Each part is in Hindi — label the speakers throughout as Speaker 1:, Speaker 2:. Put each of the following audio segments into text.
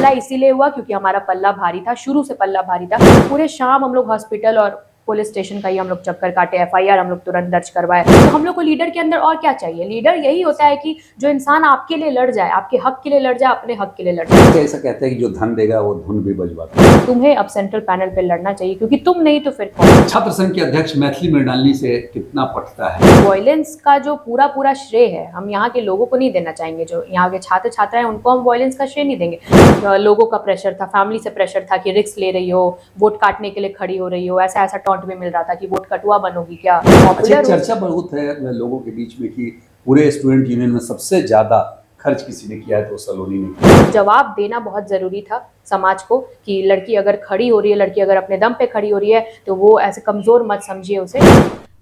Speaker 1: हमला इसीलिए हुआ क्योंकि हमारा पल्ला भारी था, शुरू से पल्ला भारी था। पूरे शाम हम लोग हॉस्पिटल और पुलिस स्टेशन का ही हम लोग चक्कर काटे, एफआईआर हम लोग तुरंत दर्ज करवाए। तो हम लोग को लीडर के अंदर और क्या चाहिए? लीडर यही होता है कि जो इंसान आपके लिए लड़ जाए, आपके हक के लिए लड़ जाए, अपने हक के लिए लड़ जाए।
Speaker 2: ऐसा कहते हैं कि जो धन देगा वो धुन भी बजवाता है।
Speaker 1: तुम्हें अब सेंट्रल पैनल पे लड़ना चाहिए, क्योंकि तुम नहीं तो फिर कौन?
Speaker 2: छात्र संघ के अध्यक्ष मैथिली मृणालिनी से कितना पटता है?
Speaker 1: वायलेंस का जो पूरा श्रेय है हम यहाँ के लोगों को नहीं देना चाहेंगे। जो यहाँ के छात्र छात्रा हैं उनको हम वायलेंस का श्रेय नहीं देंगे। लोगों का प्रेशर था, फैमिली से प्रेशर था कि रिस्क ले रही हो, वोट काटने के लिए खड़ी हो रही हो, ऐसा टॉन्ट भी मिल रहा था कि वोट कटुआ बनोगी क्या।
Speaker 2: अच्छा, चर्चा बहुत है लोगों के बीच में कि पूरे स्टूडेंट यूनियन में सबसे ज्यादा खर्च किसी ने किया है तो सलोनी ने किया।
Speaker 1: जवाब देना बहुत जरूरी था समाज को कि लड़की अगर खड़ी हो रही है, लड़की अगर अपने दम पे खड़ी हो रही है तो वो ऐसे कमजोर मत समझिए उसे।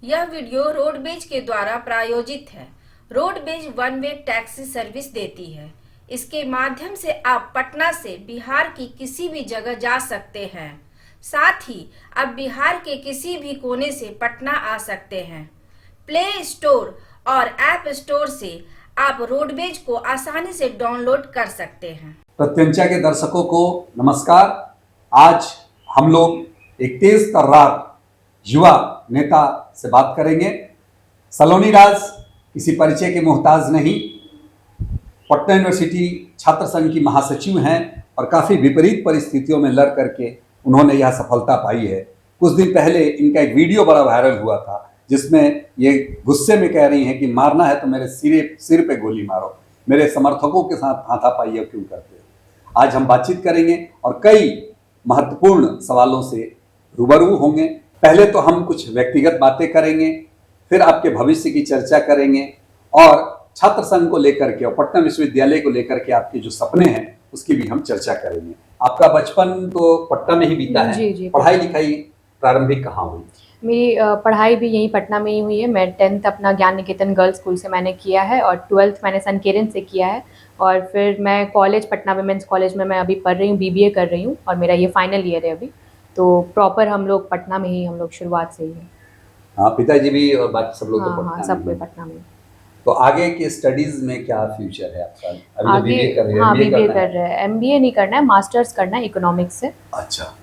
Speaker 3: यह वीडियो रोडवेज के द्वारा प्रायोजित है। Roadways one way taxi service देती है। इसके माध्यम से आप पटना से बिहार की किसी भी जगह जा सकते हैं। साथ ही आप बिहार के किसी भी कोने से पटना आ सकते हैं। प्ले स्टोर और ऐप स्टोर से आप रोडवेज को आसानी से डाउनलोड कर सकते हैं।
Speaker 2: प्रत्यंचा के दर्शकों को नमस्कार। आज हम लोग एक तेज तर्रार युवा नेता से बात करेंगे। सलोनी राज किसी परिचय के मोहताज नहीं, पटना यूनिवर्सिटी छात्र संघ की महासचिव हैं और काफ़ी विपरीत परिस्थितियों में लड़ करके उन्होंने यह सफलता पाई है। कुछ दिन पहले इनका एक वीडियो बड़ा वायरल हुआ था जिसमें ये गुस्से में कह रही हैं कि मारना है तो मेरे सिर पे गोली मारो, मेरे समर्थकों के साथ हाथापाई क्यों करते हो। आज हम बातचीत करेंगे और कई महत्वपूर्ण सवालों से रूबरू होंगे। पहले तो हम कुछ व्यक्तिगत बातें करेंगे, फिर आपके भविष्य की चर्चा करेंगे और छात्र संघ को लेकर के और पटना विश्वविद्यालय को लेकर के आपके जो सपने हैं उसकी भी हम चर्चा करेंगे। आपका बचपन तो पटना में ही बीता है।
Speaker 1: जी।
Speaker 2: पढ़ाई लिखाई प्रारंभिक कहाँ हुई?
Speaker 1: मेरी पढ़ाई भी यहीं पटना में ही हुई है। मैं 10th अपना ज्ञान निकेतन गर्ल्स स्कूल से मैंने किया है और 12th मैंने संकेरन से किया है। और फिर मैं कॉलेज पटना वुमेंस कॉलेज में मैं अभी पढ़ रही हूँ, बीबीए कर रही हूँ और मेरा ये फाइनल ईयर है अभी। तो प्रॉपर हम लोग पटना में ही, हम लोग शुरुआत से ही है।
Speaker 2: हाँ, पिताजी भी और बाकी सब लोग तो
Speaker 1: हाँ, सब कोई पटना में।
Speaker 2: तो आगे के स्टडीज में क्या फ्यूचर है आपका? अभी
Speaker 1: आगे
Speaker 2: बीबीए कर रहे हैं?
Speaker 1: हाँ, बीबीए कर रहे हैं। एमबीए नहीं करना है, मास्टर्स करना है इकोनॉमिक्स से।
Speaker 2: अच्छा।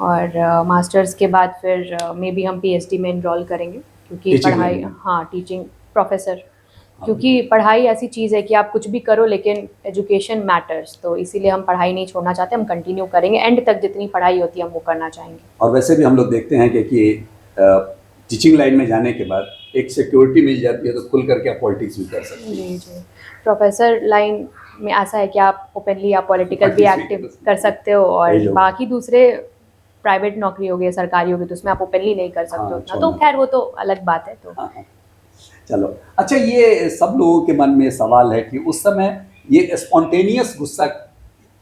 Speaker 1: और मास्टर्स के बाद फिर मे बी हम पीएचडी में इनरोल करेंगे, क्योंकि पढ़ाई, हाँ, टीचिंग प्रोफेसर, क्योंकि पढ़ाई ऐसी चीज़ है कि आप कुछ भी करो लेकिन एजुकेशन मैटर्स। तो इसीलिए हम पढ़ाई नहीं छोड़ना चाहते, हम कंटिन्यू करेंगे एंड तक, जितनी पढ़ाई होती है हम वो करना चाहेंगे।
Speaker 2: और वैसे भी हम लोग देखते हैं कि टीचिंग लाइन में जाने के बाद एक सिक्योरिटी मिल जाती है तो खुल करके आप पॉलिटिक्स भी कर सकते हैं।
Speaker 1: जी। प्रोफेसर लाइन में ऐसा है कि आप ओपनली आप पॉलिटिकल भी एक्टिव कर सकते हो और बाकी दूसरे प्राइवेट नौकरी हो गई, सरकारी हो गई, तो उसमें आप ओपनली नहीं कर सकते उतना। तो खैर वो तो अलग बात है। तो
Speaker 2: चलो, अच्छा, ये सब लोगों के मन में सवाल है कि उस समय ये स्पॉन्टेनियस गुस्सा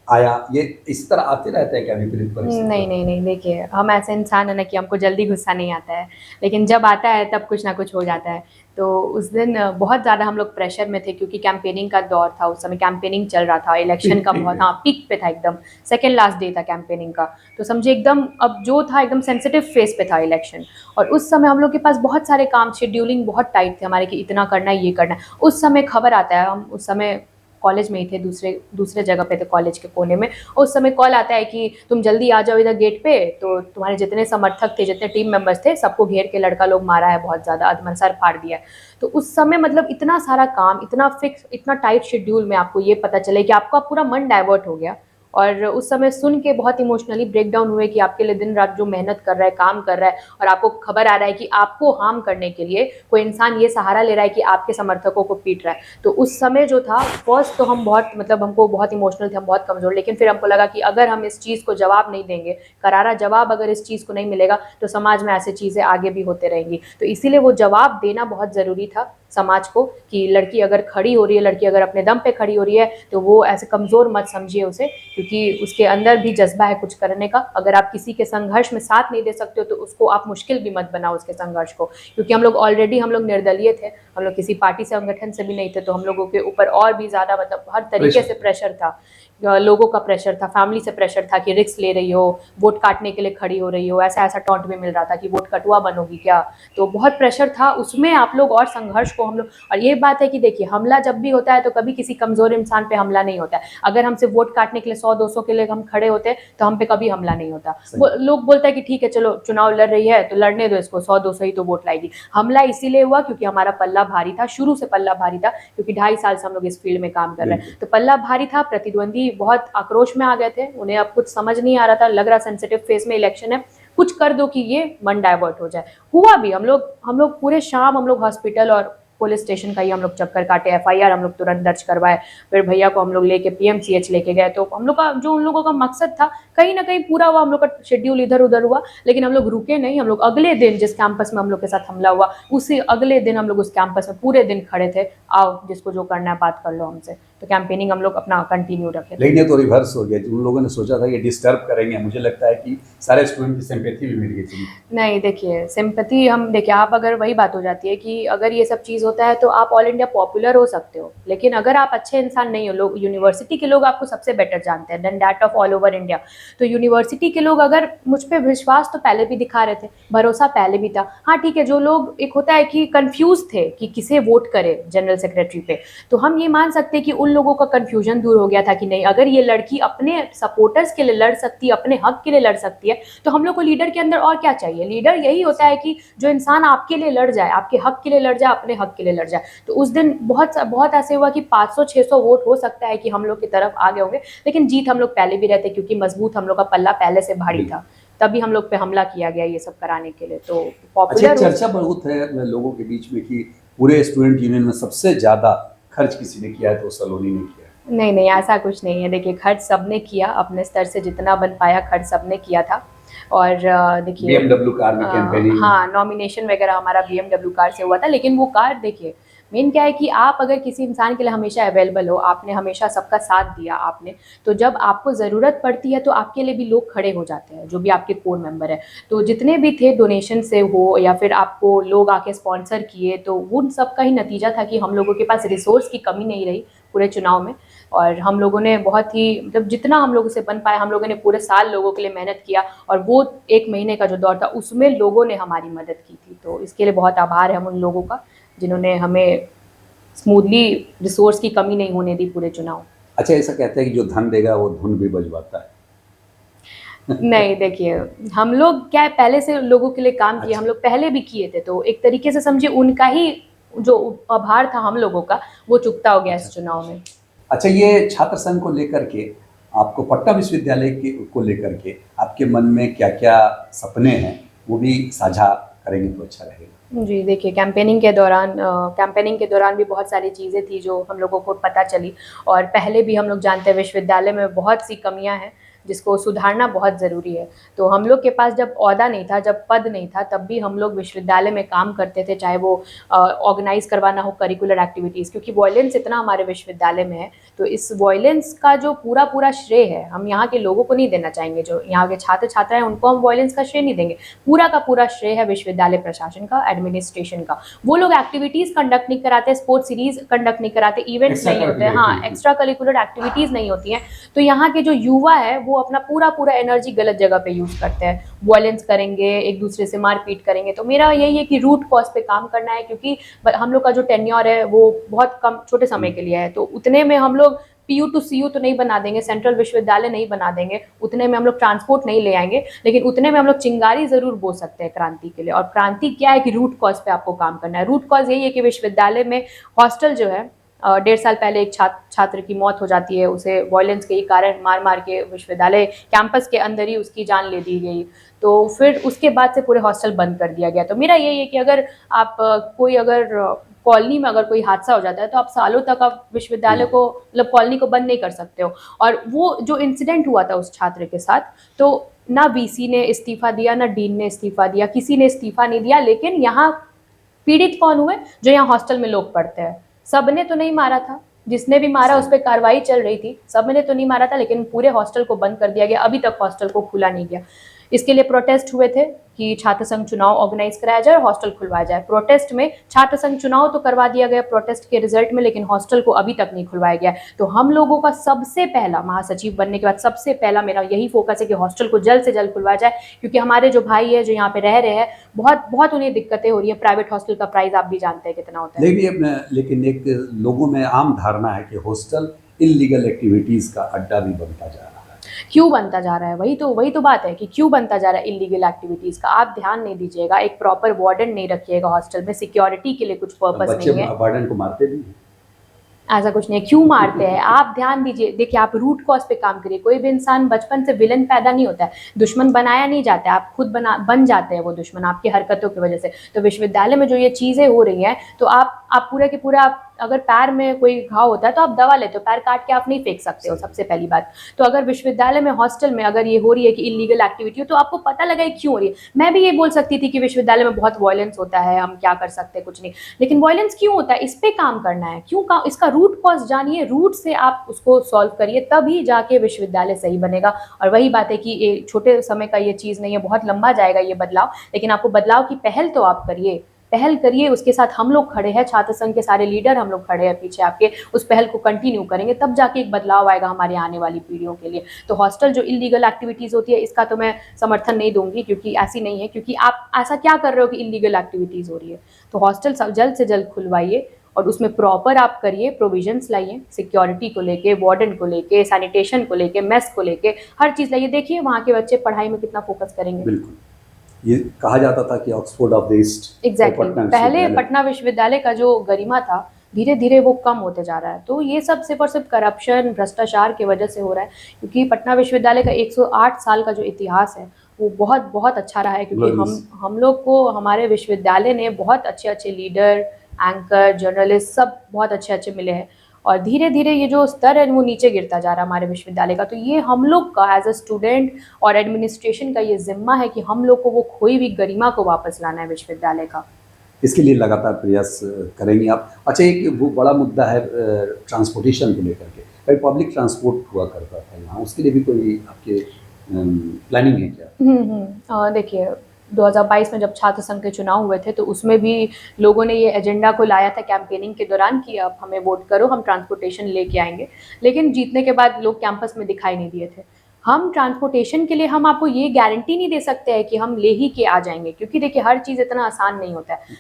Speaker 2: आया, ये इस तरह आते रहते हैं क्या विपरीत परिस्थिति?
Speaker 1: नहीं, देखिए हम ऐसे इंसान है ना कि हमको जल्दी गुस्सा नहीं आता है, लेकिन जब आता है तब कुछ ना कुछ हो जाता है। तो उस दिन बहुत ज़्यादा हम लोग प्रेशर में थे क्योंकि कैंपेनिंग का दौर था, उस समय कैंपेनिंग चल रहा था, इलेक्शन का बहुत, हाँ, पीक पे था एकदम, सेकेंड लास्ट डे था कैंपेनिंग का। तो समझे एकदम, अब जो था एकदम सेंसिटिव फेस पे था इलेक्शन। और उस समय हम लोग के पास बहुत सारे काम, शेड्यूलिंग बहुत टाइट थे हमारे कि इतना करना है, ये करना है। उस समय खबर आता है, हम उस समय कॉलेज में ही थे, दूसरे जगह पे थे कॉलेज के कोने में। उस समय कॉल आता है कि तुम जल्दी आ जाओ इधर गेट पे। तो तुम्हारे जितने समर्थक थे, जितने टीम मेंबर्स थे, सबको घेर के लड़का लोग मारा है, बहुत ज़्यादा अधमन सर फाड़ दिया है। तो उस समय मतलब इतना सारा काम, इतना फिक्स, इतना टाइट शेड्यूल में आपको ये पता चले कि आपका पूरा मन डाइवर्ट हो गया। और उस समय सुन के बहुत इमोशनली ब्रेक डाउन हुए कि आपके लिए दिन रात जो मेहनत कर रहा है, काम कर रहा है, और आपको खबर आ रहा है कि आपको हार्म करने के लिए कोई इंसान ये सहारा ले रहा है कि आपके समर्थकों को पीट रहा है। तो उस समय जो था, फर्स्ट तो हम बहुत, मतलब हमको बहुत इमोशनल थे, हम बहुत कमज़ोर। लेकिन फिर हमको लगा कि अगर हम इस चीज़ को जवाब नहीं देंगे, करारा जवाब अगर इस चीज़ को नहीं मिलेगा, तो समाज में ऐसी चीज़ें आगे भी होते रहेंगी। तो इसीलिए वो जवाब देना बहुत ज़रूरी था समाज को कि लड़की अगर खड़ी हो रही है, लड़की अगर अपने दम पे खड़ी हो रही है, तो वो ऐसे कमज़ोर मत समझिए उसे, क्योंकि उसके अंदर भी जज्बा है कुछ करने का। अगर आप किसी के संघर्ष में साथ नहीं दे सकते हो तो उसको आप मुश्किल भी मत बनाओ उसके संघर्ष को, क्योंकि हम लोग ऑलरेडी, हम लोग निर्दलीय थे, हम लोग किसी पार्टी संगठन से भी नहीं थे। तो हम लोगों के ऊपर और भी ज़्यादा, मतलब हर तरीके से प्रेशर था लोगों का प्रेशर था, फैमिली से प्रेशर था कि रिस्क ले रही हो, वोट काटने के लिए खड़ी हो रही हो, ऐसा ऐसा टॉन्ट भी मिल रहा था कि वोट कटुआ बनोगी क्या। तो बहुत प्रेशर था उसमें, आप लोग और संघर्ष को हम लोग। और ये बात है कि देखिए, हमला जब भी होता है तो कभी किसी कमज़ोर इंसान पे हमला नहीं होता है। अगर हमसे वोट काटने के लिए 100-200 के लिए हम खड़े होते हैं तो हम पे कभी हमला नहीं होता। लोग बोलता है कि ठीक है चलो चुनाव लड़ रही है तो लड़ने दो इसको, 100-200 ही तो वोट लाएगी। हमला इसीलिए हुआ क्योंकि हमारा पल्ला भारी था, शुरू से पल्ला भारी था, क्योंकि 2.5 साल से हम लोग इस फील्ड में काम कर रहे हैं। तो पल्ला भारी था, प्रतिद्वंदी बहुत आक्रोश में आ गए थे, उन्हें अब कुछ समझ नहीं आ रहा था, लग रहा सेंसिटिव फेज में इलेक्शन है, कुछ कर दो कि ये मन डाइवर्ट हो जाए। हुआ भी, हम लोग पूरे शाम हम लोग हॉस्पिटल और पुलिस स्टेशन का ही हम लोग चक्कर काटे, एफआईआर हम लोग तुरंत दर्ज करवाए, फिर भैया को हम लोग लेके पीएमसीएच लेके गए। तो हम लोग का जो उन लोगों का मकसद था कहीं ना कहीं पूरा हुआ, हम लोग का शेड्यूल इधर उधर हुआ, लेकिन हम लोग रुके नहीं। हम लोग अगले दिन जिस कैंपस में हम लोग के साथ हमला हुआ, उसी अगले दिन हम लोग उस कैंपस में पूरे दिन खड़े थे, आओ जिसको जो करना है बात कर लो हमसे। तो कैंपेनिंग हम लोग अपना कंटिन्यू रखे।
Speaker 2: लेकिन ये तो रिवर्स हो गया, उन लोगों ने सोचा था कि डिस्टर्ब करेंगे, मुझे लगता है कि सारे स्टूडेंट की सिंपैथी भी मिल गई थी।
Speaker 1: नहीं देखिए, सिंपैथी हम देखिए, आप अगर वही बात हो जाती है कि अगर ये सब चीज़ होता है तो आप ऑल इंडिया पॉपुलर हो सकते हो, लेकिन अगर आप अच्छे इंसान नहीं हो, लोग यूनिवर्सिटी के लोग आपको सबसे बेटर जानते हैं then that of all over India. तो यूनिवर्सिटी के लोग अगर मुझ पर विश्वास तो पहले भी दिखा रहे थे, भरोसा पहले भी था। हाँ ठीक है, जो लोग एक होता है कि कंफ्यूज थे कि किसे वोट करे जनरल सेक्रेटरी पे, तो हम ये मान सकते हैं कि उन लोगों का कंफ्यूजन दूर हो गया था कि नहीं, अगर ये लड़की अपने सपोर्टर्स के लिए लड़ सकती है, अपने हक के लिए लड़ सकती है, तो हम लोग को लीडर के अंदर और क्या चाहिए। लीडर यही होता है कि जो इंसान आपके लिए लड़ जाए, आपके हक के लिए लड़ जाए, अपने हक के लिए लड़ जाए। तो उस दिन बहुत बहुत ऐसे हुआ कि 500-600 वोट हो सकता है कि हम लोग की तरफ आ गए होंगे, लेकिन जीत हम लोग पहले भी रहते क्योंकि मजबूत हम लोग का पल्ला पहले से भारी था, तभी हम लोग पे हमला किया गया ये सब कराने के लिए। तो
Speaker 2: अच्छा, चर्चा बहुत है लोगों के बीच में कि पूरे स्टूडेंट यूनियन में सबसे ज्यादा खर्च किसी ने किया है तो सलोनी ने किया।
Speaker 1: नहीं, ऐसा कुछ नहीं है। देखिए, खर्च सबने किया, अपने स्तर से जितना बन पाया खर्च सबने किया था। और देखिए,
Speaker 2: BMW कार में कैंपेनिंग,
Speaker 1: हाँ, नॉमिनेशन वगैरह हमारा BMW कार से हुआ था, लेकिन वो कार देखिए, मेन क्या है कि आप अगर किसी इंसान के लिए हमेशा अवेलेबल हो, आपने हमेशा सबका साथ दिया आपने, तो जब आपको ज़रूरत पड़ती है तो आपके लिए भी लोग खड़े हो जाते हैं, जो भी आपके कोर मेंबर है। तो जितने भी थे, डोनेशन से हो या फिर आपको लोग आके स्पॉन्सर किए, तो उन सब का ही नतीजा था कि हम लोगों के पास रिसोर्स की कमी नहीं रही पूरे चुनाव में। और हम लोगों ने बहुत ही, मतलब जितना हम लोगों से बन पाया, हम लोगों ने पूरे साल लोगों के लिए मेहनत किया, और वो 1 महीने का जो दौर था उसमें लोगों ने हमारी मदद की थी। तो इसके लिए बहुत आभार है हम उन लोगों का जिन्होंने हमें स्मूथली रिसोर्स की कमी नहीं होने दी पूरे चुनाव।
Speaker 2: अच्छा, ऐसा कहते हैं कि जो धन देगा वो धुन भी बजवाता है।
Speaker 1: नहीं देखिए, हम लोग क्या है, पहले से लोगों के लिए काम किए, हम लोग पहले भी किए थे, तो एक तरीके से समझिए उनका ही जो आभार था हम लोगों का, वो चुकता हो गया इस चुनाव में।
Speaker 2: अच्छा, ये छात्र संघ को लेकर के आपको, पटना विश्वविद्यालय को लेकर के आपके मन में क्या क्या सपने हैं, वो भी साझा करेंगे तो अच्छा रहेगा।
Speaker 1: जी देखिए, कैंपेनिंग के दौरान भी बहुत सारी चीज़ें थी जो हम लोगों को पता चली, और पहले भी हम लोग जानते हैं विश्वविद्यालय में बहुत सी कमियां हैं जिसको सुधारना बहुत ज़रूरी है। तो हम लोग के पास जब ओहदा नहीं था, जब पद नहीं था, तब भी हम लोग विश्वविद्यालय में काम करते थे, चाहे वो ऑर्गेनाइज करवाना हो करिकुलर एक्टिविटीज़, क्योंकि वॉयलेंस इतना हमारे विश्वविद्यालय में है। तो इस वॉयलेंस का जो पूरा श्रेय है हम यहाँ के लोगों को नहीं देना चाहेंगे, जो यहाँ के छात्र छात्राएं उनको हम वॉयलेंस का श्रेय नहीं देंगे, पूरा का पूरा श्रेय है विश्वविद्यालय प्रशासन का, एडमिनिस्ट्रेशन का। वो लोग एक्टिविटीज़ कंडक्ट नहीं कराते, स्पोर्ट्स सीरीज कंडक्ट नहीं कराते, इवेंट्स नहीं होते हैं, हाँ, एक्स्ट्रा करिकुलर एक्टिविटीज़ नहीं होती हैं। तो यहाँ के जो युवा है वो अपना पूरा एनर्जी गलत जगह पे यूज़ करते हैं, वॉयलेंस करेंगे, एक दूसरे से मारपीट करेंगे। तो मेरा यही है कि रूट कॉज पे काम करना है, क्योंकि हम लोग का जो टेन्योर है वो बहुत कम छोटे समय के लिए है, तो उतने में हम लोग PU to CU तो नहीं बना देंगे, सेंट्रल विश्वविद्यालय नहीं बना देंगे, उतने में हम लोग ट्रांसपोर्ट नहीं ले आएंगे, लेकिन उतने में हम लोग चिंगारी जरूर बो सकते हैं क्रांति के लिए। और क्रांति क्या है कि रूट कॉज पे आपको काम करना है। रूट कॉज यही है कि विश्वविद्यालय में हॉस्टल जो है, 1.5 साल पहले एक छात्र की मौत हो जाती है, उसे वॉयलेंस के ही कारण मार के विश्वविद्यालय कैंपस के अंदर ही उसकी जान ले दी गई। तो फिर उसके बाद से पूरे हॉस्टल बंद कर दिया गया। तो मेरा यही है कि अगर आप कोई अगर कॉलोनी में अगर कोई हादसा हो जाता है तो आप सालों तक आप विश्वविद्यालय को, मतलब कॉलोनी को बंद नहीं कर सकते हो। और वो जो इंसिडेंट हुआ था उस छात्र के साथ, तो ना VC ने इस्तीफा दिया, ना डीन ने इस्तीफा दिया, किसी ने इस्तीफा नहीं दिया, लेकिन यहाँ पीड़ित कौन हुए? जो यहाँ हॉस्टल में लोग पढ़ते हैं। सबने तो नहीं मारा था, जिसने भी मारा उस पर कार्रवाई चल रही थी, सबने तो नहीं मारा था, लेकिन पूरे हॉस्टल को बंद कर दिया गया, अभी तक हॉस्टल को खुला नहीं गया। इसके लिए प्रोटेस्ट हुए थे कि छात्र संघ चुनाव ऑर्गेनाइज कराया जाए और हॉस्टल खुलवाया जाए। प्रोटेस्ट में छात्र संघ चुनाव तो करवा दिया गया प्रोटेस्ट के रिजल्ट में, लेकिन हॉस्टल को अभी तक नहीं खुलवाया गया। तो हम लोगों का सबसे पहला, महासचिव बनने के बाद सबसे पहला मेरा यही फोकस है कि हॉस्टल को जल्द से जल्द खुलवाया जाए, क्योंकि हमारे जो भाई है जो यहाँ पे रह रहे हैं, बहुत बहुत उन्हें दिक्कतें हो रही है। प्राइवेट हॉस्टल का प्राइस आप भी जानते हैं कितना होता है।
Speaker 2: लेकिन एक लोगों में आम धारणा है कि हॉस्टल इलीगल एक्टिविटीज का अड्डा भी बनता जा रहा है।
Speaker 1: क्यों बनता जा रहा है? वही तो बात है कि क्यों बनता जा रहा है इलीगल एक्टिविटीज का। आप ध्यान नहीं दीजिएगा, एक प्रॉपर वार्डन नहीं रखिएगा हॉस्टल में, सिक्योरिटी के लिए कुछ पर्पस नहीं है।
Speaker 2: बच्चे वार्डन को मारते भी हैं।
Speaker 1: ऐसा कुछ नहीं है, क्यों मारते हैं? आप ध्यान दीजिए, देखिए आप रूट कॉज पे काम करिए। कोई भी इंसान बचपन से विलन पैदा नहीं होता है, दुश्मन बनाया नहीं जाता है, आप खुद बन जाते हैं वो दुश्मन आपकी हरकतों की वजह से। तो विश्वविद्यालय में जो ये चीज़ें हो रही हैं, तो आप पूरे के पूरे, आप अगर पैर में कोई घाव होता है तो आप दवा लेते हो, पैर काट के आप नहीं फेंक सकते हो, सबसे पहली बात। तो अगर विश्वविद्यालय में हॉस्टल में अगर ये हो रही है कि इलीगल एक्टिविटी हो, तो आपको पता लगा क्यों हो रही है। मैं भी ये बोल सकती थी कि विश्वविद्यालय में बहुत वायलेंस होता है, हम क्या कर सकते हैं, कुछ नहीं, लेकिन वायलेंस क्यों होता है, इस पे काम करना है। क्यों इसका रूट कॉज जानिए, रूट से आप उसको सॉल्व करिए, तभी जाके विश्वविद्यालय सही बनेगा। और वही बात है कि ये छोटे समय का ये चीज़ नहीं है, बहुत लंबा जाएगा ये बदलाव, लेकिन आपको बदलाव की पहल तो आप करिए, पहल करिए। उसके साथ हम लोग खड़े हैं, छात्र संघ के सारे लीडर हम लोग खड़े हैं पीछे आपके। उस पहल को कंटिन्यू करेंगे, तब जाके एक बदलाव आएगा हमारे आने वाली पीढ़ियों के लिए। तो हॉस्टल जो इलीगल एक्टिविटीज़ होती है, इसका तो मैं समर्थन नहीं दूंगी, क्योंकि ऐसी नहीं है। क्योंकि आप ऐसा क्या कर रहे हो कि इलीगल एक्टिविटीज़ हो रही है? तो हॉस्टल जल्द से जल्द खुलवाइए और उसमें प्रॉपर आप करिए, प्रोविजंस लाइए, सिक्योरिटी को लेके, वार्डन को लेके, सैनिटेशन को लेके, मेस को लेके, हर चीज़ लाइए। देखिए वहाँ के बच्चे पढ़ाई में कितना फोकस करेंगे।
Speaker 2: बिल्कुल, ये कहा जाता था कि Oxford of the east.
Speaker 1: Exactly, पहले पटना विश्वविद्यालय का जो गरिमा था, धीरे धीरे वो कम होते जा रहा है। तो ये सब सिर्फ और सिर्फ करप्शन, भ्रष्टाचार की वजह से हो रहा है, क्योंकि पटना विश्वविद्यालय का 108 साल का जो इतिहास है वो बहुत बहुत अच्छा रहा है। क्योंकि हम लोग को हमारे विश्वविद्यालय ने बहुत अच्छे अच्छे लीडर, एंकर, जर्नलिस्ट सब बहुत अच्छे अच्छे मिले हैं। और धीरे धीरे ये जो स्तर है वो नीचे गिरता जा रहा है हमारे विश्वविद्यालय का। तो ये हम लोग का एज अ स्टूडेंट और एडमिनिस्ट्रेशन का ये जिम्मा है कि हम लोग को वो खोई हुई गरिमा को वापस लाना है विश्वविद्यालय का।
Speaker 2: इसके लिए लगातार प्रयास करेंगी आप। अच्छा, एक वो बड़ा मुद्दा है ट्रांसपोर्टेशन को लेकर के। कभी पब्लिक ट्रांसपोर्ट हुआ करता था यहाँ, उसके लिए भी कोई आपके प्लानिंग है क्या?
Speaker 1: देखिए 2022 में जब छात्र संघ के चुनाव हुए थे, तो उसमें भी लोगों ने ये एजेंडा को लाया था कैंपेनिंग के दौरान कि अब हमें वोट करो, हम ट्रांसपोर्टेशन लेके आएंगे। लेकिन जीतने के बाद लोग कैंपस में दिखाई नहीं दिए थे। हम ट्रांसपोर्टेशन के लिए हम आपको ये गारंटी नहीं दे सकते हैं कि हम ले ही के आ जाएंगे, क्योंकि देखिए हर चीज़ इतना आसान नहीं होता है।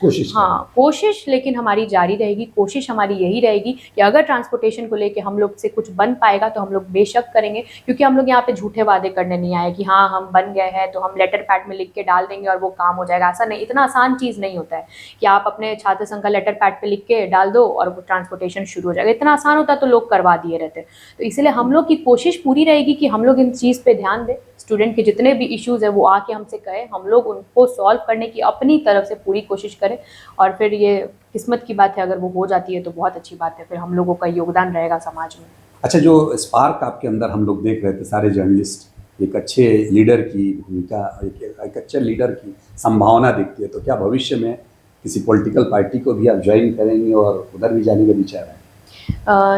Speaker 1: कोशिश लेकिन हमारी जारी रहेगी। कोशिश हमारी यही रहेगी कि अगर ट्रांसपोर्टेशन को लेके हम लोग से कुछ बन पाएगा तो हम लोग बेशक करेंगे, क्योंकि हम लोग यहाँ पे झूठे वादे करने नहीं आए कि हाँ हम बन गए हैं तो हम लेटर पैड में लिख के डाल देंगे और वो काम हो जाएगा। ऐसा नहीं, इतना आसान चीज़ नहीं होता है कि आप अपने छात्र संघ का लेटर पैड पर लिख के डाल दो और वो ट्रांसपोर्टेशन शुरू हो जाएगा। इतना आसान होता तो लोग करवा दिए रहते। तो इसलिए हम लोग की कोशिश पूरी रहेगी कि हम लोग चीज़ पे ध्यान दें, स्टूडेंट के जितने भी इश्यूज है वो आके हमसे कहें, हम लोग उनको सॉल्व करने की अपनी तरफ से पूरी कोशिश करें। और फिर ये किस्मत की बात है, अगर वो हो जाती है तो बहुत अच्छी बात है, फिर हम लोगों का योगदान रहेगा समाज में।
Speaker 2: अच्छा, जो स्पार्क आपके अंदर हम लोग देख रहे थे सारे जर्नलिस्ट, एक अच्छे लीडर की भूमिका, एक अच्छे लीडर की संभावना दिखती है, तो क्या भविष्य में किसी पॉलिटिकल पार्टी को भी आप ज्वाइन करेंगे और उधर भी जाने का विचार है?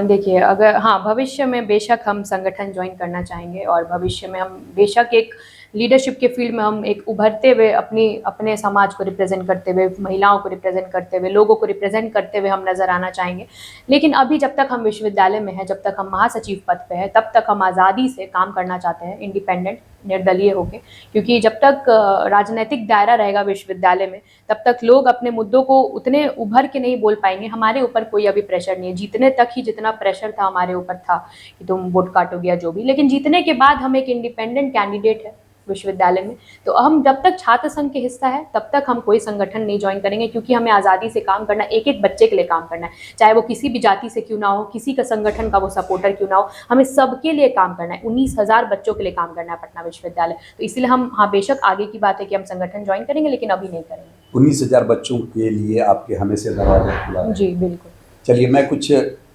Speaker 1: देखिए अगर भविष्य में बेशक हम संगठन ज्वाइन करना चाहेंगे और भविष्य में हम बेशक एक लीडरशिप के फील्ड में हम एक उभरते हुए अपने समाज को रिप्रेजेंट करते हुए, महिलाओं को रिप्रेजेंट करते हुए, लोगों को रिप्रेजेंट करते हुए हम नज़र आना चाहेंगे। लेकिन अभी जब तक हम विश्वविद्यालय में हैं, जब तक हम महासचिव पद पे हैं, तब तक हम आज़ादी से काम करना चाहते हैं, इंडिपेंडेंट, निर्दलीय होके। क्योंकि जब तक राजनीतिक दायरा रहेगा विश्वविद्यालय में, तब तक लोग अपने मुद्दों को उतने उभर के नहीं बोल पाएंगे। हमारे ऊपर कोई अभी प्रेशर नहीं है, जीतने तक ही जितना प्रेशर था हमारे ऊपर था कि तुम वोट काटोगे या जो भी, लेकिन जीतने के बाद हम एक इंडिपेंडेंट कैंडिडेट है विश्वविद्यालय में। तो हम जब तक छात्र संघ के हिस्सा है तब तक हम कोई संगठन नहीं ज्वाइन करेंगे, क्योंकि हमें आज़ादी से काम करना है, एक एक बच्चे के लिए काम करना है, चाहे वो किसी भी जाति से क्यों ना हो, किसी का संगठन का वो सपोर्टर क्यों ना हो, हमें सबके लिए काम करना है। 19,000 बच्चों के लिए काम करना है पटना विश्वविद्यालय। तो इसलिए हम बेशक आगे की बात है कि हम संगठन ज्वाइन करेंगे, लेकिन अभी नहीं करेंगे।
Speaker 2: 19,000 बच्चों के लिए आपके हमेशा दरवाजा खुला है।
Speaker 1: जी बिल्कुल।
Speaker 2: चलिए, मैं कुछ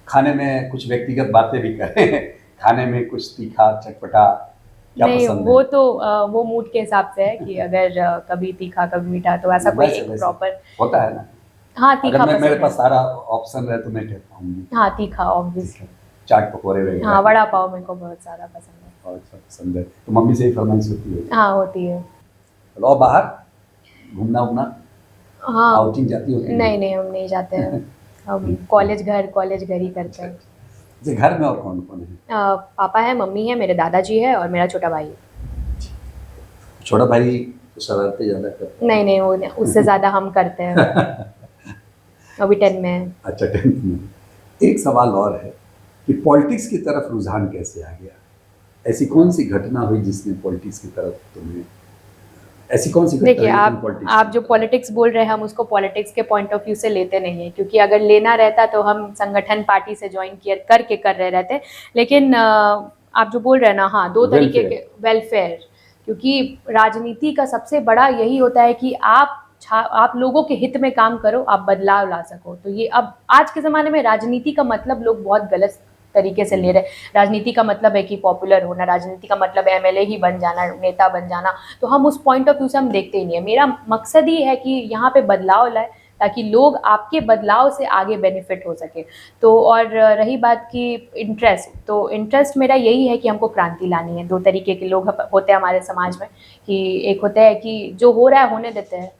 Speaker 2: खाने में कुछ व्यक्तिगत बातें भी करें। खाने में कुछ तीखा, चटपटा
Speaker 1: नहीं, वो तो वो मूड के हिसाब से है कि अगर कभी तीखा कभी मीठा, तो ऐसा कोई एक प्रॉपर
Speaker 2: होता है ना।
Speaker 1: हाँ तीखा
Speaker 2: अगर मेरे पास सारा ऑप्शन है तो मैं कहता हूँ
Speaker 1: हाँ तीखा ऑब्वियसली।
Speaker 2: चाट पकौड़े वगैरह,
Speaker 1: हाँ वड़ा पाव मेरे को बहुत ज़्यादा पसंद है।
Speaker 2: बहुत अच्छा, पसंद है। तो मम्मी से ही फरमाइश होती है?
Speaker 1: हाँ होती है।
Speaker 2: चलो और बाहर घूमना उमना,
Speaker 1: हाँ
Speaker 2: आउटिंग जाती होती है?
Speaker 1: नहीं नहीं, हम नहीं जाते हैं। हम कॉलेज घर ही करते हैं।
Speaker 2: जैसे घर में और कौन कौन है?
Speaker 1: पापा है, मम्मी है, मेरे दादाजी है और मेरा छोटा भाई है।
Speaker 2: छोटा भाई तो शरारतें ज़्यादा करता है?
Speaker 1: नहीं नहीं, वो उससे ज़्यादा हम करते हैं। अभी 10 में है।
Speaker 2: अच्छा, 10th में। एक सवाल और है कि पॉलिटिक्स की तरफ रुझान कैसे आ गया? ऐसी कौन सी घटना हुई जिसने पॉलिटिक्स की तरफ तुम्हें, ऐसी कौन सी घटना
Speaker 1: देखिए,
Speaker 2: हुई तुम
Speaker 1: आप
Speaker 2: पॉलिटिक्स
Speaker 1: आप
Speaker 2: की
Speaker 1: जो
Speaker 2: तरफ?
Speaker 1: पॉलिटिक्स बोल रहे हैं, हम उसको पॉलिटिक्स के पॉइंट ऑफ व्यू से लेते नहीं हैं, क्योंकि अगर लेना रहता तो हम संगठन पार्टी से ज्वाइन किया करके कर रहे रहते। लेकिन आप जो बोल रहे हैं ना, हाँ, दो तरीके के वेलफेयर, क्योंकि राजनीति का सबसे बड़ा यही होता है कि आप लोगों के हित में काम करो, आप बदलाव ला सको। तो ये अब आज के ज़माने में राजनीति का मतलब लोग बहुत गलत तरीके से ले रहे हैं। राजनीति का मतलब है कि पॉपुलर होना, राजनीति का मतलब है एमएलए ही बन जाना, नेता बन जाना। तो हम उस पॉइंट ऑफ व्यू से हम देखते ही नहीं है। मेरा मकसद ही है कि यहाँ पे बदलाव लाए, ताकि लोग आपके बदलाव से आगे बेनिफिट हो सके। तो और रही बात की इंटरेस्ट, तो इंटरेस्ट मेरा यही है कि हमको क्रांति लानी है। दो तरीके के लोग होते हैं हमारे समाज में, कि एक होता है कि जो हो रहा है होने देते हैं,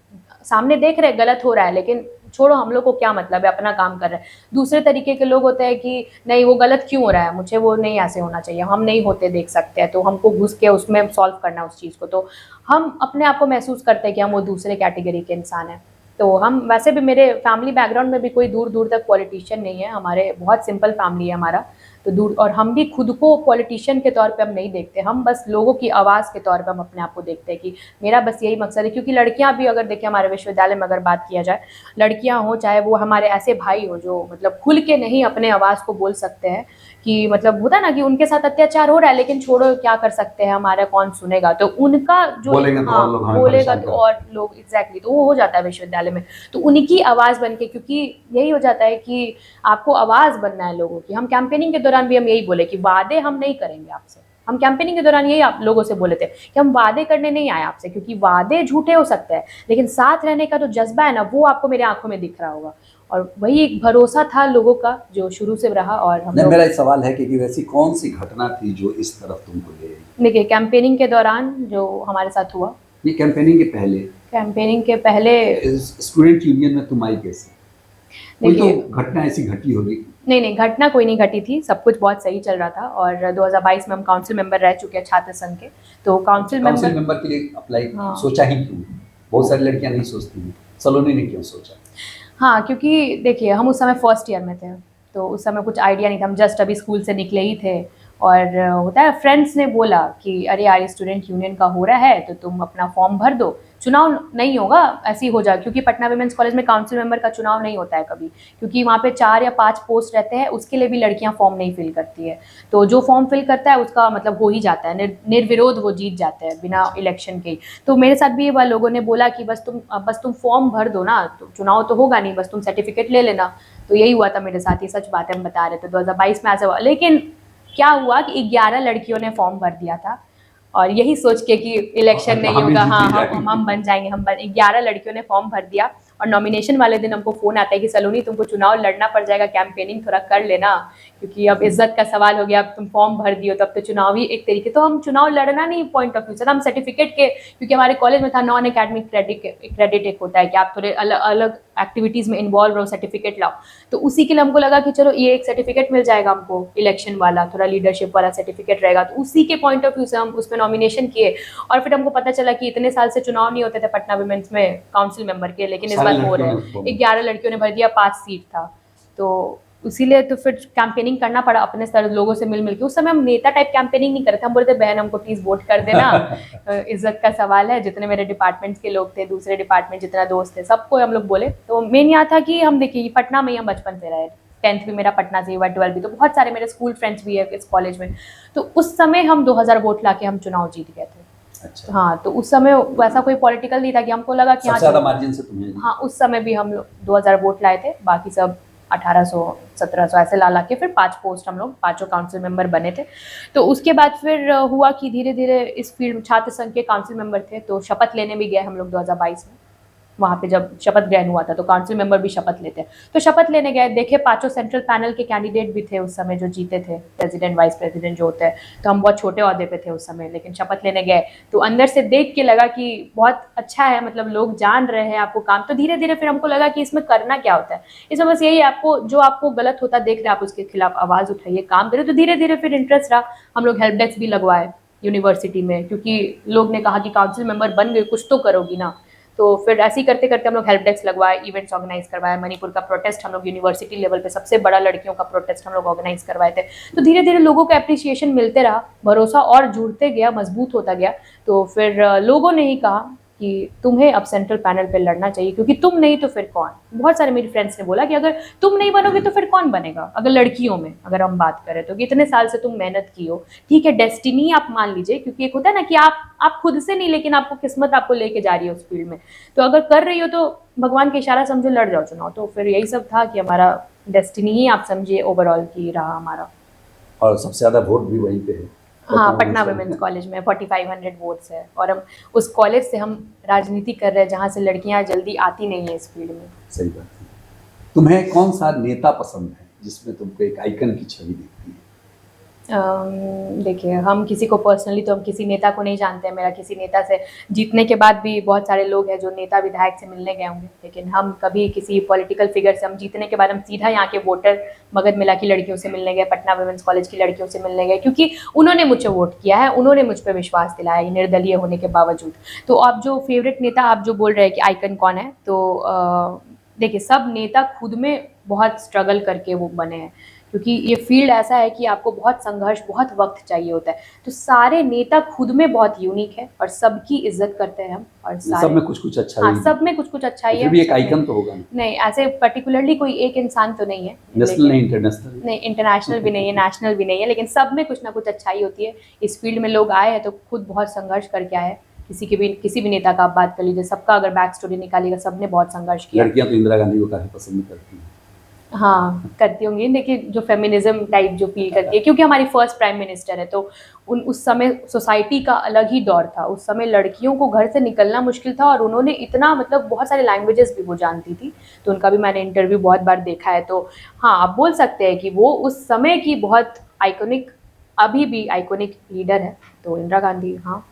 Speaker 1: सामने देख रहे हैं गलत हो रहा है, लेकिन छोड़ो, हम लोग को क्या मतलब है, अपना काम कर रहे हैं। दूसरे तरीके के लोग होते हैं कि नहीं, वो गलत क्यों हो रहा है, मुझे वो नहीं ऐसे होना चाहिए, हम नहीं होते देख सकते हैं, तो हमको घुस के उसमें सॉल्व करना उस चीज़ को। तो हम अपने आप को महसूस करते हैं कि हम वो दूसरे कैटेगरी के इंसान हैं। तो हम वैसे भी, मेरे फैमिली बैकग्राउंड में भी कोई दूर दूर तक पॉलिटिशियन नहीं है, हमारे बहुत सिंपल फैमिली है हमारा। तो दूर, और हम भी खुद को पॉलिटिशियन के तौर पे हम नहीं देखते, हम बस लोगों की आवाज़ के तौर पे हम अपने आप को देखते हैं कि मेरा बस यही मकसद है। क्योंकि लड़कियां भी, अगर देखें हमारे विश्वविद्यालय में अगर बात किया जाए, लड़कियां हो चाहे वो हमारे ऐसे भाई हो जो मतलब खुल के नहीं अपने आवाज़ को बोल सकते हैं, कि मतलब होता है ना कि उनके साथ अत्याचार हो रहा है, लेकिन छोड़ो क्या कर सकते हैं, हमारा कौन सुनेगा, तो उनका जो
Speaker 2: बोलेंगे तो
Speaker 1: हाँ,
Speaker 2: और लोग हमें
Speaker 1: बोलेगा
Speaker 2: परेशान
Speaker 1: तो
Speaker 2: करेंगे।
Speaker 1: और लोग, एग्जैक्टली, तो वो हो जाता है विश्वविद्यालय में। तो उनकी आवाज़ बन के, क्योंकि यही हो जाता है कि आपको आवाज़ बनना है लोगों की। हम कैंपेनिंग के दौरान भी हम यही बोले कि वादे हम नहीं करेंगे आपसे। हम कैंपेनिंग के दौरान यही आप लोगों से बोले थे कि हम वादे करने नहीं आए आपसे, क्योंकि वादे झूठे हो सकते हैं, लेकिन साथ रहने का जो जज्बा है ना, वो आपको मेरे आंखों में दिख रहा होगा। और वही एक भरोसा था लोगों का जो शुरू से रहा। और हम
Speaker 2: नहीं,
Speaker 1: लोग,
Speaker 2: मेरा एक सवाल है कि वैसी कौन सी घटना थी जो इस तरफ तुमको ले आई?
Speaker 1: देखिए, कैंपेनिंग के दौरान जो हमारे साथ हुआ,
Speaker 2: ये कैंपेनिंग के पहले,
Speaker 1: कैंपेनिंग के पहले,
Speaker 2: स्टूडेंट यूनियन में तुम आई कैसे? कोई तो
Speaker 1: देखिए,
Speaker 2: घटना ऐसी घटी होगी।
Speaker 1: नहीं, घटना कोई नहीं घटी थी, सब कुछ बहुत सही चल रहा था। और 2022 में हम काउंसिल मेंबर रह चुके हैं छात्र संघ के। तो काउंसिल मेंबर,
Speaker 2: के लिए अप्लाई
Speaker 1: हाँ,
Speaker 2: सोचा ही क्यों? बहुत सारी लड़कियां नहीं सोचती हैं, सलोनी ने क्यों सोचा?
Speaker 1: हाँ, क्योंकि देखिए, हम उस समय फर्स्ट ईयर में थे, तो उस समय कुछ आइडिया नहीं था, हम जस्ट अभी स्कूल से निकले ही थे। और होता है, फ्रेंड्स ने बोला कि अरे यार, स्टूडेंट यूनियन का हो रहा है, तो तुम अपना फॉर्म भर दो, चुनाव नहीं होगा, ऐसे ही हो जाए। क्योंकि पटना विमेंस कॉलेज में काउंसिल मेंबर का चुनाव नहीं होता है कभी, क्योंकि वहाँ पे 4 या 5 पोस्ट रहते हैं, उसके लिए भी लड़कियाँ फॉर्म नहीं फिल करती है। तो जो फॉर्म फिल करता है उसका मतलब हो ही जाता है, निर्विरोध वो जीत जाते हैं बिना इलेक्शन के ही। तो मेरे साथ भी ये बात, लोगों ने बोला कि बस तुम फॉर्म भर दो ना, तो चुनाव तो होगा नहीं, बस तुम सर्टिफिकेट ले लेना। तो यही हुआ था मेरे साथ, ये सच बात है, हम बता रहे थे। 2022 में ऐसा हुआ, लेकिन क्या हुआ कि 11 लड़कियों ने फॉर्म भर दिया था, और यही सोच के कि इलेक्शन नहीं होगा, हाँ, हम बन जाएंगे, 11 लड़कियों ने फॉर्म भर दिया। और नॉमिनेशन वाले दिन हमको फ़ोन आता है कि सलोनी, तुमको चुनाव लड़ना पड़ जाएगा, कैंपेनिंग थोड़ा कर लेना, क्योंकि अब इज्जत का सवाल हो गया, अब तुम फॉर्म भर दियो तो अब तो चुनाव ही एक तरीके। तो हम चुनाव लड़ना नहीं पॉइंट ऑफ व्यू से, हम सर्टिफिकेट के, क्योंकि हमारे कॉलेज में था नॉन एकेडमिक क्रेडिट एक होता है कि आप थोड़े अलग अलग एक्टिविटीज़ में इन्वॉल्व रहो, सर्टिफिकेट लाओ। तो उसी के लिए हमको लगा कि चलो ये एक सर्टिफिकेट मिल जाएगा हमको, इलेक्शन वाला, थोड़ा लीडरशिप वाला सर्टिफिकेट रहेगा। तो उसी के पॉइंट ऑफ व्यू से हम उसमें नॉमिनेशन किए। और फिर हमको पता चला कि इतने साल से चुनाव नहीं होते थे पटना विमेंस में काउंसिल मेंबर के, लेकिन इस बार हो रहे हैं। 11 लड़कियों ने भर दिया, 5 सीट था, तो इसीलिए तो फिर कैंपेनिंग करना पड़ा अपने सर लोगों से मिल के। उस समय हम नेता टाइप कैंपेनिंग नहीं कर रहे थे, हम बोलते थे बहन हमको प्लीज़ वोट कर देना, इज्जत का सवाल है। जितने मेरे डिपार्टमेंट्स के लोग थे, दूसरे डिपार्टमेंट जितना दोस्त थे, सबको हम लोग बोले। तो मेन यहाँ था कि हम देखिए, पटना में ही हम बचपन से रहे, 10th भी मेरा पटना से हुआ, 12th भी, तो बहुत सारे मेरे स्कूल फ्रेंड्स भी है इस कॉलेज में। तो उस समय हम 2000 वोट ला के हम चुनाव जीत गए थे।
Speaker 2: अच्छा।
Speaker 1: हाँ, तो उस समय वैसा कोई पॉलिटिकल नहीं था कि हमको लगा कि
Speaker 2: सबसे ज़्यादा मार्जिन से तुम्हें?
Speaker 1: हाँ, उस समय भी हम लोग 2000 वोट लाए थे, बाकी सब 1800 1700 ऐसे ला के फिर 5 पोस्ट हम लोग, पाँचों काउंसिल मेंबर बने थे। तो उसके बाद फिर हुआ कि धीरे धीरे इस फील्ड, छात्र संघ के काउंसिल मेंबर थे, तो शपथ लेने भी गए हम लोग 2022 में। वहाँ पे जब शपथ ग्रहण हुआ था, तो काउंसिल मेंबर भी शपथ लेते हैं। तो शपथ लेने गए, देखे पांचों सेंट्रल पैनल के कैंडिडेट भी थे उस समय जो जीते थे, प्रेसिडेंट वाइस प्रेसिडेंट जो होते हैं, तो हम बहुत छोटे ओहदे पे थे उस समय, लेकिन शपथ लेने गए तो अंदर से देख के लगा कि बहुत अच्छा है, मतलब लोग जान रहे हैं आपको काम। तो धीरे धीरे फिर हमको लगा कि इसमें करना क्या होता है, इसमें बस यही आपको जो आपको गलत होता देख रहे आप उसके खिलाफ आवाज़ उठाइए, काम करें। तो धीरे धीरे फिर इंटरेस्ट रहा, हम लोग हेल्प डेस्क भी लगवाए यूनिवर्सिटी में, क्योंकि लोग ने कहा कि काउंसिल मेंबर बन गए, कुछ तो करोगी ना। तो फिर ऐसे ही करते करते हम लोग हेल्प डेस्क लगवाए, इवेंट्स ऑर्गेनाइज करवाए, मणिपुर का प्रोटेस्ट हम लोग यूनिवर्सिटी लेवल पे सबसे बड़ा लड़कियों का प्रोटेस्ट हम लोग ऑर्गेनाइज करवाए थे। तो धीरे धीरे लोगों का अप्रिसिएशन मिलते रहा, भरोसा और जुड़ते गया, मजबूत होता गया। तो फिर लोगों ने ही कहा कि तुम्हें अब सेंट्रल पैनल पे लड़ना चाहिए, क्योंकि तुम नहीं तो फिर कौन। बहुत सारे मेरी फ्रेंड्स ने बोला कि अगर तुम नहीं बनोगे तो फिर कौन बनेगा, अगर लड़कियों में अगर हम बात करें तो, कि इतने साल से तुम मेहनत की हो, ठीक है डेस्टिनी आप मान लीजिए, क्योंकि एक होता है ना कि आप खुद से नहीं, लेकिन आपको किस्मत आपको लेके जा रही है उस फील्ड में, तो अगर कर रही हो तो भगवान का इशारा समझो, लड़ जाओ चुनाव। तो फिर यही सब था कि हमारा डेस्टिनी ही आप समझिए ओवरऑल की रहा हमारा।
Speaker 2: और सबसे ज़्यादा वोट भी वहीं पे है,
Speaker 1: हाँ, पटना वुमेन्स कॉलेज में 4500 वोट्स है, और हम उस कॉलेज से हम राजनीति कर रहे हैं जहाँ से लड़कियाँ जल्दी आती नहीं है इस फील्ड में।
Speaker 2: सही बात है। तुम्हें कौन सा नेता पसंद है जिसमें तुमको एक आइकन की छवि दिखती है?
Speaker 1: देखिए, हम किसी को पर्सनली तो हम किसी नेता को नहीं जानते हैं, मेरा किसी नेता से जीतने के बाद भी बहुत सारे लोग हैं जो नेता विधायक से मिलने गए होंगे, लेकिन हम कभी किसी पॉलिटिकल फिगर से, हम जीतने के बाद हम सीधा यहाँ के वोटर मगध मिला की लड़कियों से मिलने गए, पटना वुमेन्स कॉलेज की लड़कियों से मिलने गए, क्योंकि उन्होंने मुझे वोट किया है, उन्होंने मुझ पर विश्वास दिलाया है निर्दलीय होने के बावजूद। तो आप जो फेवरेट नेता आप जो बोल रहे हैं कि आइकन कौन है, तो देखिए सब नेता खुद में बहुत स्ट्रगल करके वो बने हैं, क्योंकि ये फील्ड ऐसा है कि आपको बहुत संघर्ष, बहुत वक्त चाहिए होता है। तो सारे नेता खुद में बहुत यूनिक है और सबकी इज्जत करते हैं हम, और
Speaker 2: सब
Speaker 1: सारे
Speaker 2: में कुछ कुछ अच्छा
Speaker 1: हाँ
Speaker 2: ही
Speaker 1: सब में कुछ कुछ अच्छा ही
Speaker 2: फिर
Speaker 1: है।
Speaker 2: भी एक आइकन तो होगा ना?
Speaker 1: नहीं, ऐसे पर्टिकुलरली कोई एक इंसान तो नहीं है,
Speaker 2: नेशनल नहीं, इंटरनेशनल
Speaker 1: नहीं, इंटरनेशनल भी नहीं है, नेशनल भी नहीं है, लेकिन सब में कुछ ना कुछ अच्छाई होती है। इस फील्ड में लोग आए हैं तो खुद बहुत संघर्ष करके आए हैं। किसी भी नेता का आप बात कर लीजिए, सबका अगर बैक स्टोरी निकालिएगा, सबने बहुत संघर्ष किया।
Speaker 2: लड़कियां तो इंदिरा गांधी को काफी पसंद करती हैं।
Speaker 1: हाँ, करती होंगी, लेकिन जो फेमिनिज्म टाइप जो फील करती है, क्योंकि हमारी फर्स्ट प्राइम मिनिस्टर है, तो उस समय सोसाइटी का अलग ही दौर था। उस समय लड़कियों को घर से निकलना मुश्किल था, और उन्होंने इतना, मतलब बहुत सारे लैंग्वेजेस भी वो जानती थी, तो उनका भी मैंने इंटरव्यू बहुत बार देखा है। तो हाँ, आप बोल सकते हैं कि वो उस समय की बहुत आइकॉनिक, अभी भी आइकॉनिक लीडर है, तो इंदिरा गांधी। हाँ।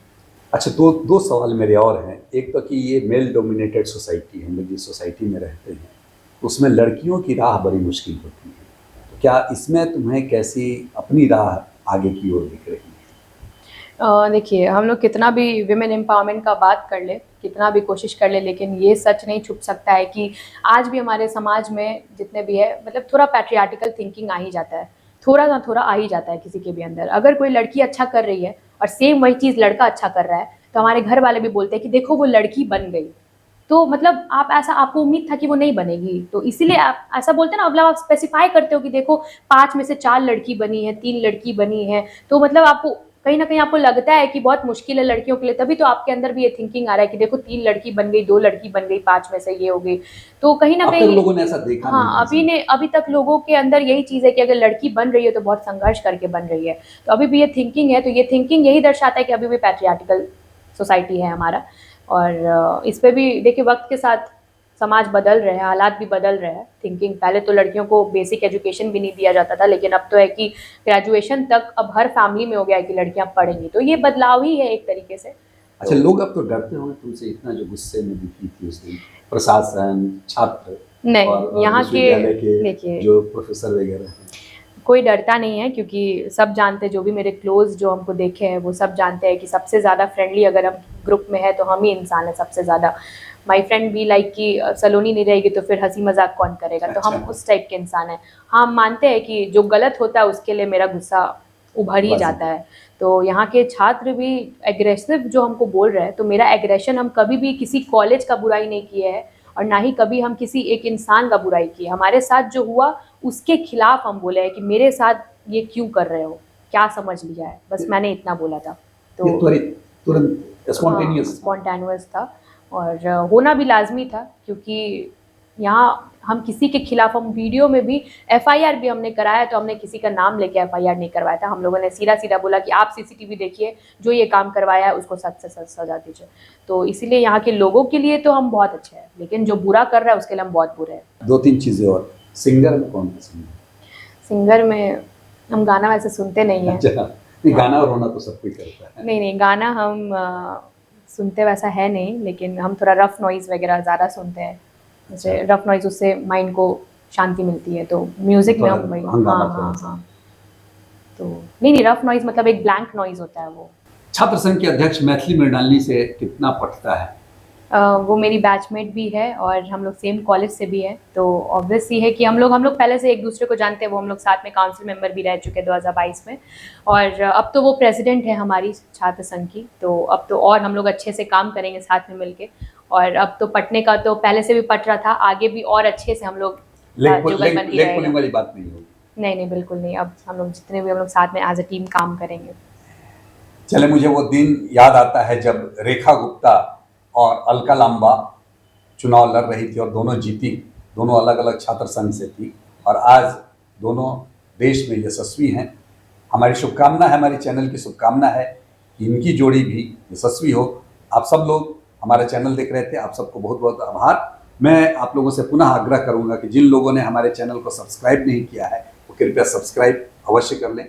Speaker 2: अच्छा, दो सवाल मेरे और हैं। एक तो कि ये मेल डोमिनेटेड सोसाइटी, हम लोग जिस सोसाइटी में रहते हैं उसमें लड़कियों की राह बड़ी मुश्किल होती है, तो क्या इसमें तुम्हें कैसी अपनी राह आगे की ओर दिख रही है?
Speaker 1: देखिए, हम लोग कितना भी विमेन एम्पावरमेंट का बात कर ले, कितना भी कोशिश कर ले, लेकिन ये सच नहीं छुप सकता है कि आज भी हमारे समाज में जितने भी है, मतलब थोड़ा पैट्रियार्टिकल थिंकिंग आ ही जाता है, थोड़ा ना थोड़ा आ ही जाता है किसी के भी अंदर। अगर कोई लड़की अच्छा कर रही है और सेम वही चीज़ लड़का अच्छा कर रहा है, तो हमारे घर वाले भी बोलते हैं कि देखो वो लड़की बन गई, तो मतलब आप ऐसा, आपको उम्मीद था कि वो नहीं बनेगी, तो इसीलिए आप ऐसा बोलते हैं ना, मतलब आप स्पेसिफाई करते हो कि देखो 5 में से 4 लड़की बनी है, 3 लड़की बनी है, तो मतलब आपको कहीं ना कहीं आपको लगता है कि बहुत मुश्किल है लड़कियों के लिए, तभी तो आपके अंदर भी ये थिंकिंग आ रहा है कि देखो 3 लड़की बन गई, 2 लड़की बन गई, 5 में से ये हो गई, तो कहीं ना
Speaker 2: अब तक
Speaker 1: कहीं
Speaker 2: लोगों ने ऐसा देखा नहीं
Speaker 1: हाँ,
Speaker 2: है।
Speaker 1: अभी तक लोगों के अंदर यही चीज़ है कि अगर लड़की बन रही है तो बहुत संघर्ष करके बन रही है, तो अभी भी ये थिंकिंग है। तो ये थिंकिंग यही दर्शाता है कि अभी भी पैट्रियार्टिकल सोसाइटी है हमारा, और इस पे भी देखिए वक्त के साथ समाज बदल रहे हैं, हालात भी बदल रहे हैं। थिंकिंग, पहले तो लड़कियों को बेसिक एजुकेशन भी नहीं दिया जाता था, लेकिन अब तो है कि ग्रेजुएशन तक अब हर फैमिली में हो गया है कि लड़कियां पढ़ेंगी, तो ये बदलाव ही है एक तरीके से।
Speaker 2: अच्छा, लोग अब तो डरते होंगे तुमसे, इतना जो गुस्से में दिखी थी उस दिन प्रशासन, छात्र
Speaker 1: नहीं,
Speaker 2: और
Speaker 1: यहाँ
Speaker 2: विश्वविद्यालय
Speaker 1: के
Speaker 2: के
Speaker 1: देखिए
Speaker 2: जो प्रोफेसर वगैरह हैं,
Speaker 1: कोई डरता नहीं है, क्योंकि सब जानते हैं, जो भी मेरे क्लोज जो हमको देखे हैं वो सब जानते हैं कि सबसे ज़्यादा फ्रेंडली अगर हम ग्रुप में है तो हम ही इंसान है सबसे ज़्यादा। माई फ्रेंड भी लाइक कि सलोनी नहीं रहेगी तो फिर हंसी मजाक कौन करेगा, तो हम
Speaker 2: अच्छा।
Speaker 1: उस टाइप के इंसान हैं। हाँ, हम मानते हैं कि जो गलत होता है उसके लिए मेरा गुस्सा उभर ही
Speaker 2: वाजिब।
Speaker 1: जाता है। तो यहाँ के छात्र भी एग्रेसिव जो हमको बोल रहे हैं, तो मेरा एग्रेशन, हम कभी भी किसी कॉलेज का बुराई नहीं किए है, और ना ही कभी हम किसी एक इंसान का बुराई किए। हमारे साथ जो हुआ उसके खिलाफ हम बोले हैं कि मेरे साथ ये क्यों कर रहे हो, क्या समझ लिया है, बस मैंने इतना बोला था। तो
Speaker 2: ये त्वरित, तुरंत, स्पॉन्टेनियस
Speaker 1: स्पॉन्टेनियस था, और होना भी लाजमी था, क्योंकि यहाँ हम किसी के खिलाफ, हम वीडियो में भी एफआईआर भी हमने कराया तो हमने किसी का नाम लेके एफआईआर नहीं करवाया था। हम लोगों ने सीधा सीधा बोला कि आप सीसीटीवी देखिए, जो ये काम करवाया है उसको सख्त से सख्त सजा दीजिए। तो इसीलिए यहाँ के लोगों के लिए तो हम बहुत अच्छे हैं, लेकिन जो बुरा कर रहा है उसके लिए हम बहुत बुरे हैं।
Speaker 2: 2-3 चीजें और, सिंगर में कौन पसंद है?
Speaker 1: सिंगर में हम गाना वैसे सुनते नहीं हैं।
Speaker 2: अच्छा, नहीं गाना और होना तो सब कोई करता है।
Speaker 1: नहीं गाना हम सुनते वैसा है नहीं, लेकिन हम थोड़ा रफ नॉइज़ वगैरह ज़्यादा सुनते हैं। जैसे रफ नॉइज़, उससे माइंड को शांति मिलती है, तो म्यूज़िक में हम वही
Speaker 2: हंगामा
Speaker 1: हाँ हाँ
Speaker 2: थोड़ा-सा।
Speaker 1: हाँ। तो नहीं रफ नॉइज़ मतलब एक ब्लैंक नॉइज़ होता है वो।
Speaker 2: छात्र संघ के अध्यक्ष मैथिली मृणालिनी से कितना पटता है?
Speaker 1: वो मेरी बैचमेट भी है और हम लोग सेम कॉलेज से भी हैं, तो ऑब्वियस ही है कि हम लोग पहले से एक दूसरे को जानते हैं। वो हम लोग साथ में काउंसिल मेंबर भी रह चुके हैं 2022 में, और अब तो वो प्रेसिडेंट है हमारी छात्र संघ की। तो अब तो और हम लोग अच्छे से काम करेंगे साथ में मिलके, और अब तो पटने का तो पहले से भी पट रहा था, आगे भी और अच्छे से हम लोग
Speaker 2: लेग
Speaker 1: जुगलबंदी
Speaker 2: पुलिंग
Speaker 1: रहेगा।
Speaker 2: वाली बात नहीं होगी।
Speaker 1: नहीं बिल्कुल नहीं। अब हम लोग जितने भी हम लोग साथ में एज अ टीम काम करेंगे।
Speaker 2: चले, मुझे वो दिन याद आता है जब रेखा गुप्ता और अलका लांबा चुनाव लड़ रही थी और दोनों जीती। दोनों अलग अलग छात्र संघ से थी और आज दोनों देश में यशस्वी हैं। हमारी शुभकामना है, हमारी चैनल की शुभकामना है कि इनकी जोड़ी भी यशस्वी हो। आप सब लोग हमारा चैनल देख रहे थे, आप सबको बहुत बहुत आभार। मैं आप लोगों से पुनः आग्रह करूंगा कि जिन लोगों ने हमारे चैनल को सब्सक्राइब नहीं किया है वो कृपया सब्सक्राइब अवश्य कर लें।